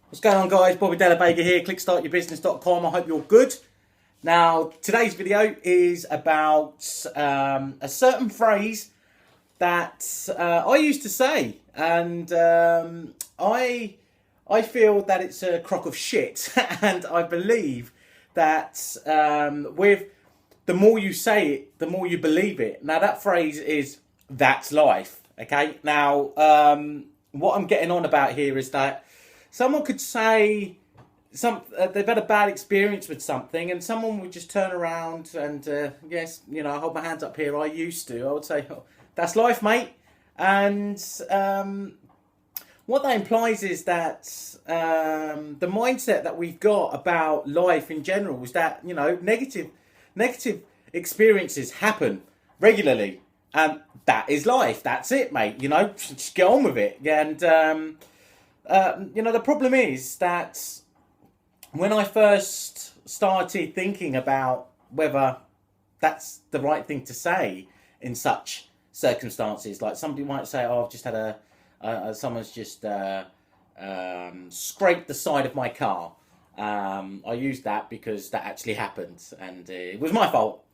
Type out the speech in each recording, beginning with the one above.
What's going on, guys? Bobby Della Vega here, clickstartyourbusiness.com. I hope you're good. Now, today's video is about a certain phrase that I used to say, and I feel that it's a crock of shit, and I believe that with the more you say it, the more you believe it. Now, that phrase is "that's life." Okay. Now, what I'm getting on about here is that someone could say they've had a bad experience with something, and someone would just turn around and yes, I hold my hands up here. I used to. I would say, oh, "That's life, mate," and what that implies is that the mindset that we've got about life in general is that negative experiences happen regularly, and that is life. That's it, mate. Just get on with it. And the problem is that when I first started thinking about whether that's the right thing to say in such circumstances, like somebody might say, "Oh, I've just had someone's just scraped the side of my car." I used that because that actually happened, and it was my fault.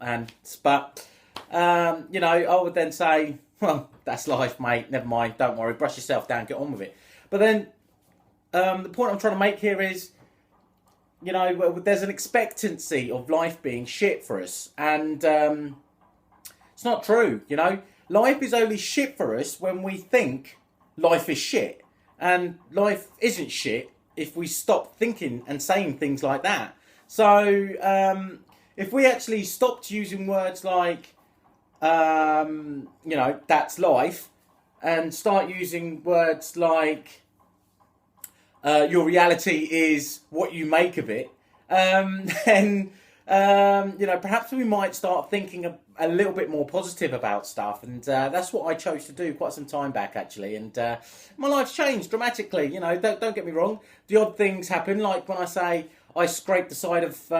But I would then say, "Well, that's life, mate. Never mind. Don't worry. Brush yourself down. Get on with it." But then the point I'm trying to make here is, there's an expectancy of life being shit for us, and it's not true. Life is only shit for us when we think life is shit, and life isn't shit if we stop thinking and saying things like that. So if we actually stopped using words like that's life, and start using words like your reality is what you make of it, then perhaps we might start thinking a little bit more positive about stuff. And that's what I chose to do quite some time back, actually. And my life's changed dramatically. Don't get me wrong. The odd things happen, like when I say I scraped the side of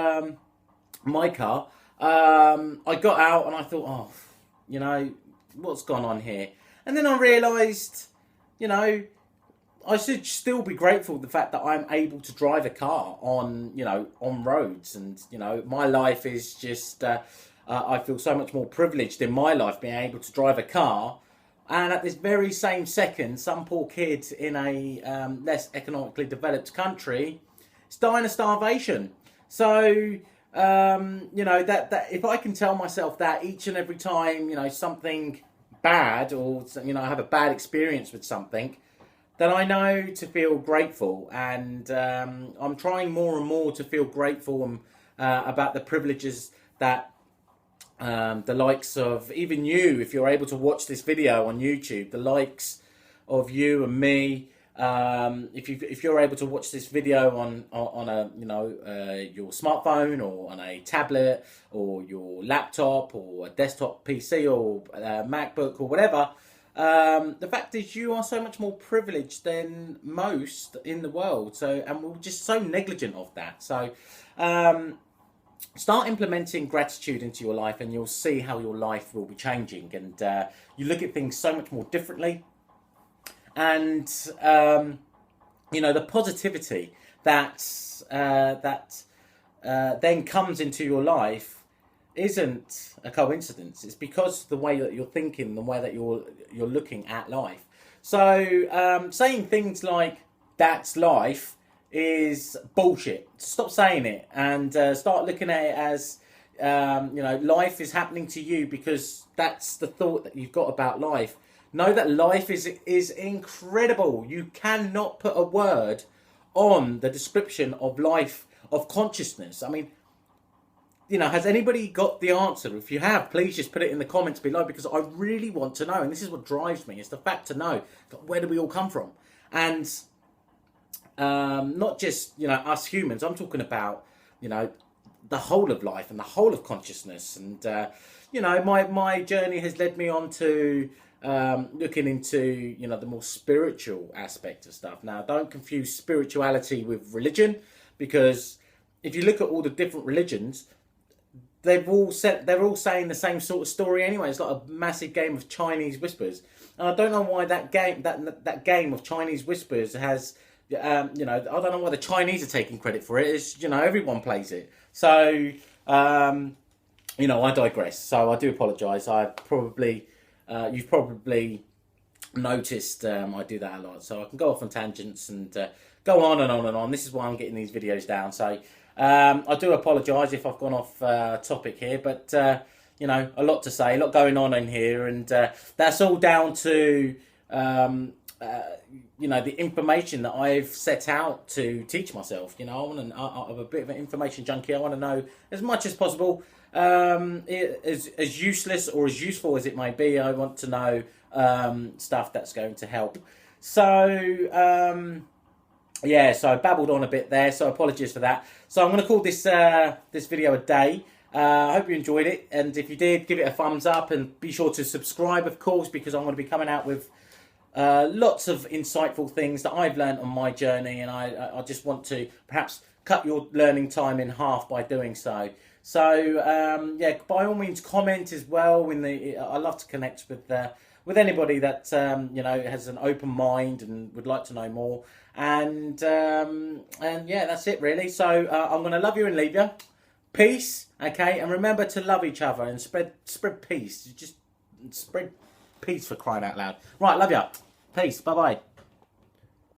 my car. I got out and I thought, what's gone on here? And then I realised, I should still be grateful for the fact that I'm able to drive a car on roads, and my life is just I feel so much more privileged in my life being able to drive a car, and at this very same second, some poor kid in a less economically developed country is dying of starvation. So that if I can tell myself that each and every time something bad, or I have a bad experience with something, then I know to feel grateful. And I'm trying more and more to feel grateful about the privileges that the likes of even you, if you're able to watch this video on YouTube, the likes of you and me, if you're able to watch this video on a your smartphone, or on a tablet, or your laptop, or a desktop PC, or a MacBook, or whatever. The fact is, you are so much more privileged than most in the world. So, and we're just so negligent of that. So, start implementing gratitude into your life, and you'll see how your life will be changing. And you look at things so much more differently. And the positivity that then comes into your life isn't a coincidence. It's because of the way that you're thinking, the way that you're looking at life. So saying things like "that's life" is bullshit. Stop saying it, and start looking at it as life is happening to you because that's the thought that you've got about life. Know that life is incredible. You cannot put a word on the description of life, of consciousness. I mean, has anybody got the answer? If you have, please just put it in the comments below, because I really want to know. And this is what drives me. It's the fact to know, where do we all come from? And not just, us humans. I'm talking about, the whole of life and the whole of consciousness. And, my journey has led me on to looking into, the more spiritual aspect of stuff. Now, don't confuse spirituality with religion, because if you look at all the different religions, they're all saying the same sort of story anyway. It's like a massive game of Chinese whispers, and I don't know why that game of Chinese whispers has you know, I don't know why the Chinese are taking credit for it. It's, you know, everyone plays it. So, you know, I digress. So I do apologise. I probably, you've probably noticed I do that a lot. So I can go off on tangents and go on and on and on. This is why I'm getting these videos down. So I do apologise if I've gone off topic here, but you know, a lot to say, a lot going on in here, and that's all down to you know, the information that I've set out to teach myself. You know, I'm a bit of an information junkie. I want to know as much as possible. As useless or as useful as it may be, I want to know stuff that's going to help. So yeah, so I babbled on a bit there, so apologies for that. So I'm going to call this this video a day. I hope you enjoyed it, and if you did, give it a thumbs up, and be sure to subscribe, of course, because I'm going to be coming out with lots of insightful things that I've learned on my journey, and I just want to perhaps cut your learning time in half by doing so. So yeah, by all means, comment as well. I love to connect with anybody that you know, has an open mind and would like to know more. And yeah, that's it really. So I'm going to love you and leave you. Peace, okay, and remember to love each other and spread peace. Just spread peace, for crying out loud. Right, love you. Peace. Bye bye.